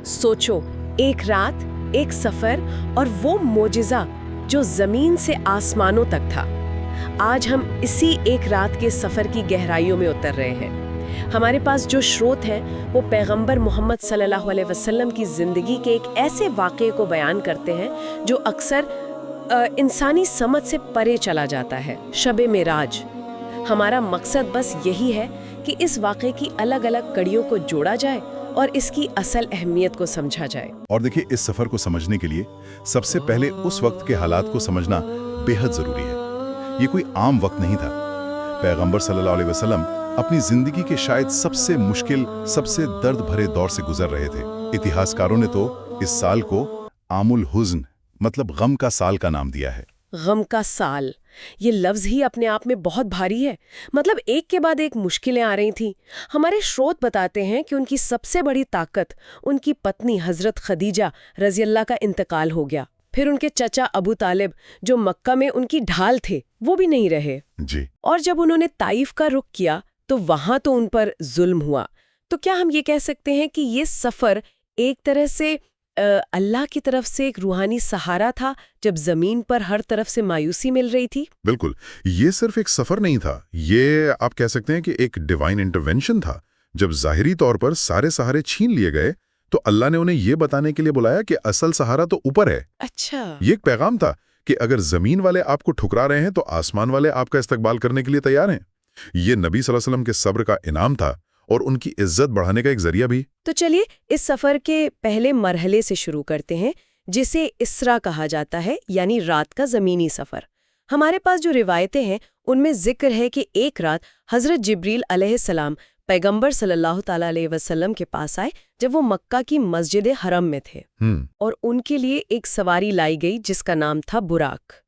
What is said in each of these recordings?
सोचो, एक रात, एक सफर और वो मोजिज़ा जो जमीन से आसमानों तक था। आज हम इसी एक रात के सफर की गहराइयों में उतर रहे हैं। हमारे पास जो स्रोत हैं वो पैगंबर मोहम्मद सल्लल्लाहु अलैहि वसल्लम की ज़िंदगी के एक ऐसे वाक़े को बयान करते हैं जो अक्सर इंसानी समझ से परे चला जाता है, शब मेराज। हमारा मकसद बस यही है कि इस वाक़े की अलग अलग कड़ियों को जोड़ा जाए और इसकी असल अहमियत को समझा जाए। और देखिए, इस सफर को समझने के लिए सबसे पहले उस वक्त के हालात को समझना बेहद जरूरी है। ये कोई आम वक्त नहीं था। पैगंबर सल्लल्लाहु अलैहि वसल्लम अपनी जिंदगी के शायद सबसे मुश्किल, सबसे दर्द भरे दौर से गुजर रहे थे। इतिहासकारों ने तो इस साल को आमुल हुज़्न मतलब गम का साल का नाम दिया है। गम का साल, ये लफ्ज़ ही अपने आप में बहुत भारी है। मतलब एक के बाद एक मुश्किलें आ रही थीं। हमारे स्रोत बताते हैं कि उनकी सबसे बड़ी ताकत उनकी पत्नी हज़रत खदीजा रज़ियल्लाह का इंतकाल हो गया। फिर उनके चचा अबू तालिब, जो मक्का में उनकी ढाल थे, वो भी नहीं रहे जी। और जब उन्होंने ताइफ का रुख किया तो वहां तो उन पर जुल्म हुआ। तो क्या हम ये कह सकते हैं कि ये सफ़र एक तरह से अल्लाह की तरफ से एक रूहानी सहारा था जब जमीन पर हर तरफ से मायूसी मिल रही थी? बिल्कुल, ये सिर्फ एक सफर नहीं था, ये आप कह सकते हैं कि एक डिवाइन इंटरवेंशन था। जब ज़ाहिरी तौर पर सारे सहारे छीन लिए गए तो अल्लाह ने उन्हें ये बताने के लिए बुलाया कि असल सहारा तो ऊपर है। अच्छा, ये एक पैगाम था कि अगर जमीन वाले आपको ठुकरा रहे हैं तो आसमान वाले आपका इस्तकबाल करने के लिए तैयार हैं। ये नबी सल्लल्लाहु अलैहि वसल्लम के सब्र का इनाम था और उनकी इज्जत बढ़ाने का एक जरिया भी। तो चलिए इस सफ़र के पहले मरहले से शुरू करते हैं, जिसे इसरा कहा जाता है, यानी रात का ज़मीनी सफ़र। हमारे पास जो रिवायतें हैं उनमें जिक्र है कि एक रात हज़रत जिब्रील अलैहिस्सलाम पैगंबर सल्लल्लाहु ताला अलैहि वसल्लम के पास आए जब वो मक्का की मस्जिद हरम में थे और उनके लिए एक सवारी लाई गई जिसका नाम था बुराक।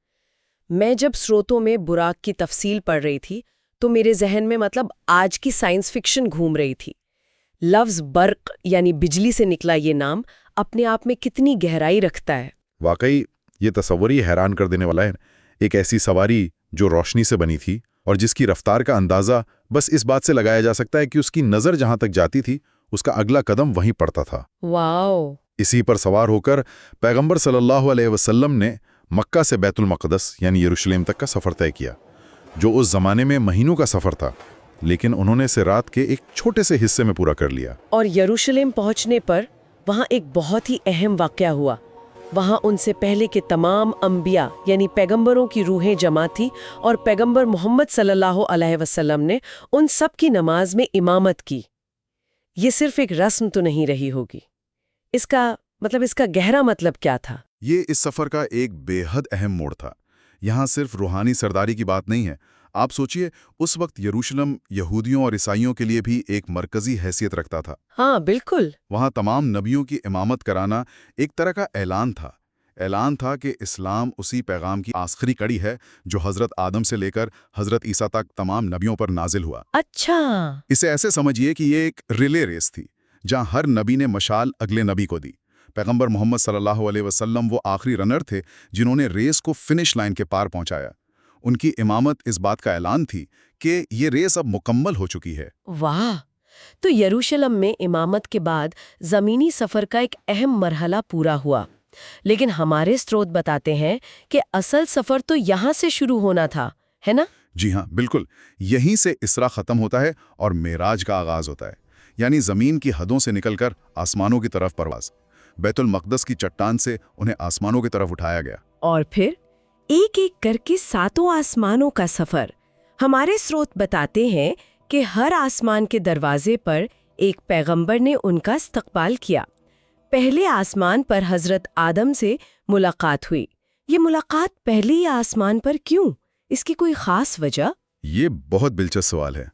मैं जब स्रोतों में बुराक की तफसील पढ़ रही थी तो मेरे जहन में मतलब आज की साइंस फिक्शन घूम रही थी। लफ्ज़ बर्क यानी बिजली से निकला ये नाम अपने आप में कितनी गहराई रखता है। वाकई ये तस्वर ही हैरान कर देने वाला है। एक ऐसी सवारी जो रोशनी से बनी थी और जिसकी रफ्तार का अंदाज़ा बस इस बात से लगाया जा सकता है कि उसकी नज़र जहां तक जाती थी उसका अगला कदम वहीं पड़ता था। वाओ! इसी पर सवार होकर पैगंबर सल्लल्लाहु अलैहि वसल्लम ने मक्का से बैतुल मक़दस यानी यरूशलेम तक का सफ़र तय किया, जो उस ज़माने में महीनों का सफ़र था, लेकिन उन्होंने इसे रात के एक छोटे से हिस्से में पूरा कर लिया। और यरूशलेम पहुंचने पर वहां एक बहुत ही अहम वाक़या हुआ। वहां उनसे पहले के तमाम अंबिया यानी पैगंबरों की रूहें जमा थी और पैगंबर मोहम्मद सल्लल्लाहु अलैहि वसल्लम ने उन सब की नमाज में इमामत की। ये सिर्फ एक रस्म तो नहीं रही होगी। इसका गहरा मतलब क्या था? ये इस सफ़र का एक बेहद अहम मोड़ था। यहाँ सिर्फ रूहानी सरदारी की बात नहीं है। आप सोचिए, उस वक्त यरूशलेम यहूदियों और ईसाइयों के लिए भी एक मरकजी हैसियत रखता था। हाँ, बिल्कुल। वहाँ तमाम नबियों की इमामत कराना एक तरह का ऐलान था कि इस्लाम उसी पैगाम की आखिरी कड़ी है जो हज़रत आदम से लेकर हज़रत ईसा तक तमाम नबियों पर नाजिल हुआ। अच्छा, इसे ऐसे समझिए कि ये एक रिले रेस थी जहाँ हर नबी ने मशाल अगले नबी को दी। पैगंबर मोहम्मद सल्लल्लाहु अलैहि वसल्लम वो आखिरी रनर थे जिन्होंने रेस को फिनिश लाइन के पार पहुंचाया। उनकी इमामत इस बात का ऐलान थी कि ये रेस अब मुकम्मल हो चुकी है। वाह! तो यरूशलेम में इमामत के बाद ज़मीनी सफ़र का एक अहम मरहला पूरा हुआ। लेकिन हमारे स्रोत बताते हैं कि असल सफ़र तो यहाँ से शुरू होना था, है ना? जी हाँ, बिल्कुल। यहीं से इसरा ख़त्म होता है और मेराज का आगाज़ होता है, यानी ज़मीन की हदों से निकलकर आसमानों की तरफ परवाज़। बैतुल मक़दस की चट्टान से उन्हें आसमानों की तरफ उठाया गया और फिर एक एक करके सातों आसमानों का सफ़र। हमारे स्रोत बताते हैं कि हर आसमान के दरवाजे पर एक पैगंबर ने उनका इस्तकबाल किया। पहले आसमान पर हज़रत आदम से मुलाकात हुई। ये मुलाकात पहले ही आसमान पर क्यों? इसकी कोई ख़ास वजह? ये बहुत दिलचस्प सवाल है।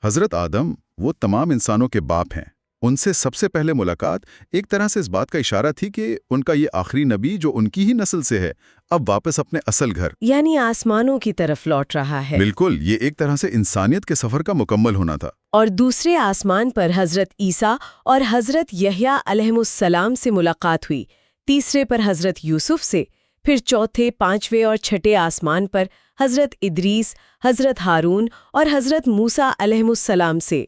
हज़रत आदम वो तमाम इंसानों के बाप हैं। उनसे सबसे पहले मुलाकात एक तरह से इस बात का इशारा थी कि उनका ये आखिरी नबी जो उनकी ही नस्ल से है अब वापस अपने असल घर यानी आसमानों की तरफ लौट रहा है। बिल्कुल, ये एक तरह से इंसानियत के सफ़र का मुकम्मल होना था। और दूसरे आसमान पर हज़रत ईसा और हज़रत यहया अलैहिमुस्सलाम से मुलाकात हुई। तीसरे पर हज़रत यूसुफ से, फिर चौथे, पांचवें और छठे आसमान पर हज़रत इदरीस, हज़रत हारून और हज़रत मूसा अलैहिमुस्सलाम से।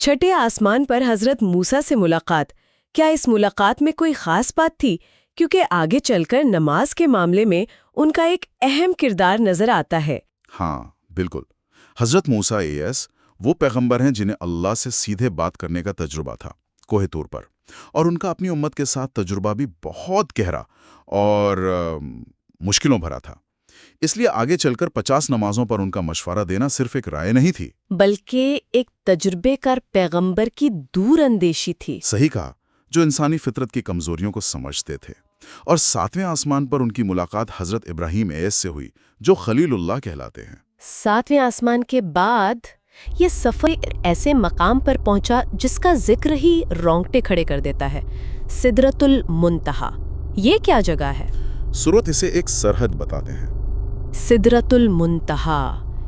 छठे आसमान पर हज़रत मूसा से मुलाकात کیا اس ملاقات میں کوئی خاص بات تھی؟ کیونکہ آگے چل کر نماز کے معاملے میں ان کا ایک اہم کردار نظر آتا ہے۔ ہاں بالکل، حضرت موسیٰ وہ پیغمبر ہیں جنہیں اللہ سے سیدھے بات کرنے کا تجربہ تھا کوہ طور پر، اور ان کا اپنی امت کے ساتھ تجربہ بھی بہت گہرا اور مشکلوں بھرا تھا۔ اس لیے آگے چل کر 50 نمازوں پر ان کا مشورہ دینا صرف ایک رائے نہیں تھی، بلکہ ایک تجربے کار پیغمبر کی دور اندیشی تھی۔ صحیح کہا، جو انسانی فطرت کی کمزوریوں کو سمجھتے تھے۔ اور 7ویں آسمان پر ان کی ملاقات حضرت ابراہیم سے ہوئی، جو خلیل اللہ کہلاتے ہیں۔ 7ویں آسمان کے بعد یہ سفر ایسے مقام پر پہنچا جس کا ذکر ہی رونگٹے کھڑے کر دیتا ہے، سدرۃ المنتہا۔ یہ کیا جگہ ہے؟ سورت اسے ایک سرحد بتاتے ہیں۔ سدرۃ المنتہا،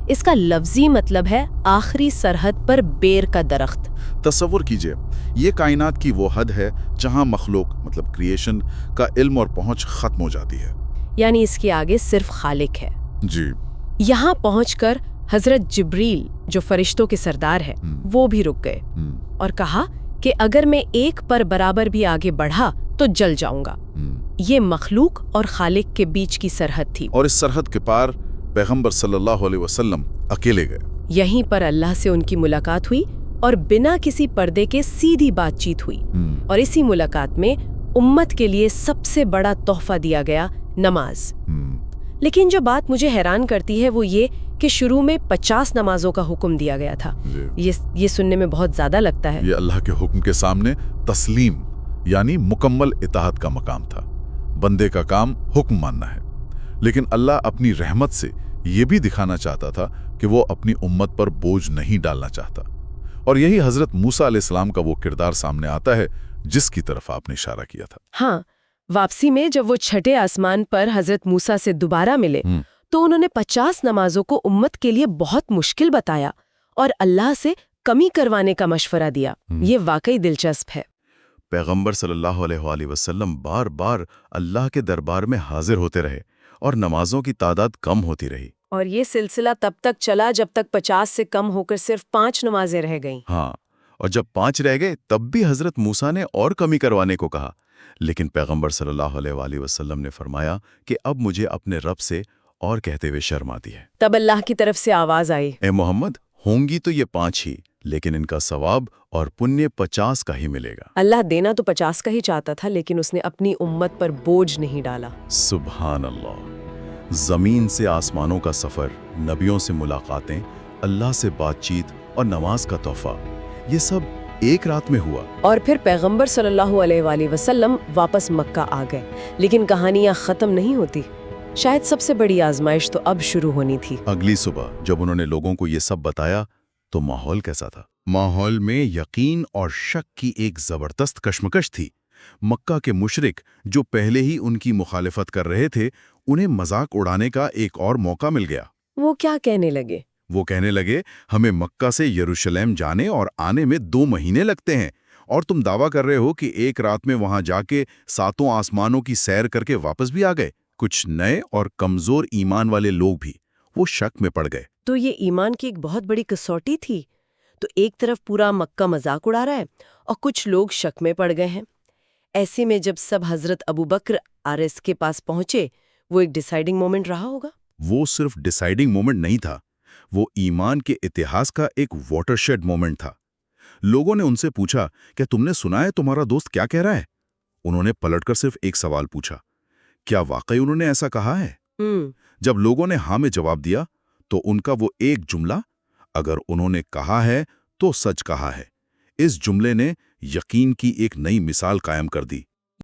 اس کا لفظی مطلب ہے آخری سرحد پر بیر کا درخت۔ تصور کیجئے، یہ کائنات کی وہ حد ہے جہاں مخلوق مطلب کریشن کا علم اور پہنچ ختم ہو جاتی ہے، یعنی اس کے آگے صرف خالق ہے۔ جی یہاں پہنچ کر حضرت جبریل جو فرشتوں کے سردار ہے وہ بھی رک گئے اور کہا کہ اگر میں ایک پر برابر بھی آگے بڑھا تو جل جاؤں گا۔ یہ مخلوق اور خالق کے بیچ کی سرحد تھی، اور اس سرحد کے پار پیغمبر صلی اللہ علیہ وسلم اکیلے گئے۔ یہیں پر اللہ سے ان کی ملاقات ہوئی اور بنا کسی پردے کے سیدھی بات چیت ہوئی، اور اسی ملاقات میں امت کے لیے سب سے بڑا تحفہ دیا گیا، نماز۔ لیکن جو بات مجھے حیران کرتی ہے وہ یہ کہ شروع میں 50 نمازوں کا حکم دیا گیا تھا۔ یہ سننے میں بہت زیادہ لگتا ہے۔ یہ اللہ کے حکم کے سامنے تسلیم یعنی مکمل اطاعت کا مقام تھا۔ بندے کا کام حکم ماننا ہے، لیکن اللہ اپنی رحمت سے یہ بھی دکھانا چاہتا تھا کہ وہ اپنی امت پر بوجھ نہیں ڈالنا چاہتا، اور یہی حضرت موسیٰ علیہ السلام کا وہ کردار سامنے آتا ہے جس کی طرف آپ نے اشارہ کیا تھا۔ ہاں، واپسی میں جب وہ چھٹے آسمان پر حضرت موسیٰ سے دوبارہ ملے تو انہوں نے 50 نمازوں کو امت کے لیے بہت مشکل بتایا اور اللہ سے کمی کروانے کا مشورہ دیا۔ یہ واقعی دلچسپ ہے۔ پیغمبر صلی اللہ علیہ وآلہ وسلم بار بار اللہ کے دربار میں حاضر ہوتے رہے اور نمازوں کی تعداد کم ہوتی رہی۔ اور یہ سلسلہ تب تک چلا جب تک 50 سے کم ہو کر صرف 5 نمازیں رہ گئیں۔ ہاں، اور جب 5 رہ گئے تب بھی حضرت موسیٰ نے اور کمی کروانے کو کہا، لیکن پیغمبر صلی اللہ علیہ وآلہ وسلم نے فرمایا کہ اب مجھے اپنے رب سے اور کہتے ہوئے شرم آتی ہے۔ تب اللہ کی طرف سے آواز آئی، اے محمد، ہوں گی تو یہ 5 ہی، لیکن ان کا ثواب اور پنیہ 50 کا ہی ملے گا۔ اللہ دینا تو 50 کا ہی چاہتا تھا، لیکن اس نے اپنی امت پر بوجھ نہیں ڈالا۔ سبحان اللہ، زمین سے آسمانوں کا سفر، نبیوں سے ملاقاتیں، اللہ سے بات چیت اور نماز کا تحفہ، یہ سب ایک رات میں ہوا۔ اور پھر پیغمبر صلی اللہ علیہ وآلہ وسلم واپس مکہ آ گئے، لیکن کہانیاں ختم نہیں ہوتی۔ شاید سب سے بڑی آزمائش تو اب شروع ہونی تھی۔ اگلی صبح جب انہوں نے لوگوں کو یہ سب بتایا تو ماحول کیسا تھا؟ ماحول میں یقین اور شک کی ایک زبردست کشمکش تھی۔ مکہ کے مشرک جو پہلے ہی ان کی مخالفت کر رہے تھے، انہیں مذاق اڑانے کا ایک اور موقع مل گیا۔ وہ کیا کہنے لگے؟ وہ کہنے لگے، ہمیں مکہ سے یروشلم جانے اور آنے میں 2 مہینے لگتے ہیں، اور تم دعویٰ کر رہے ہو کہ ایک رات میں وہاں جا کے 7 آسمانوں کی سیر کر کے واپس بھی آ گئے۔ کچھ نئے اور کمزور ایمان والے لوگ بھی وہ شک میں پڑ گئے۔ تو یہ ایمان کی ایک بہت بڑی کسوٹی تھی۔ تو ایک طرف پورا مکہ مذاق اڑا رہا ہے اور کچھ لوگ شک میں پڑ گئے ہیں۔ ایسے میں جب سب حضرت ابوبکر RS کے پاس پہنچے، وہ ایک ڈیسائیڈنگ مومنٹ رہا ہوگا۔ وہ صرف ڈیسائیڈنگ مومنٹ نہیں تھا، وہ ایمان کے اتحاد کا ایک واٹر شیڈ مومنٹ تھا۔ لوگوں نے ان سے پوچھا کہ تم نے سنا ہے تمہارا دوست کیا کہہ رہا ہے؟ انہوں نے پلٹ کر صرف ایک سوال پوچھا، کیا واقعی انہوں نے ایسا کہا ہے؟ جب لوگوں نے ہاں میں جواب دیا تو ان کا وہ ایک جملہ، اگر انہوں نے کہا ہے تو سچ کہا ہے، اس جملے نے یقین کی ایک نئی مثال قائم کر دی۔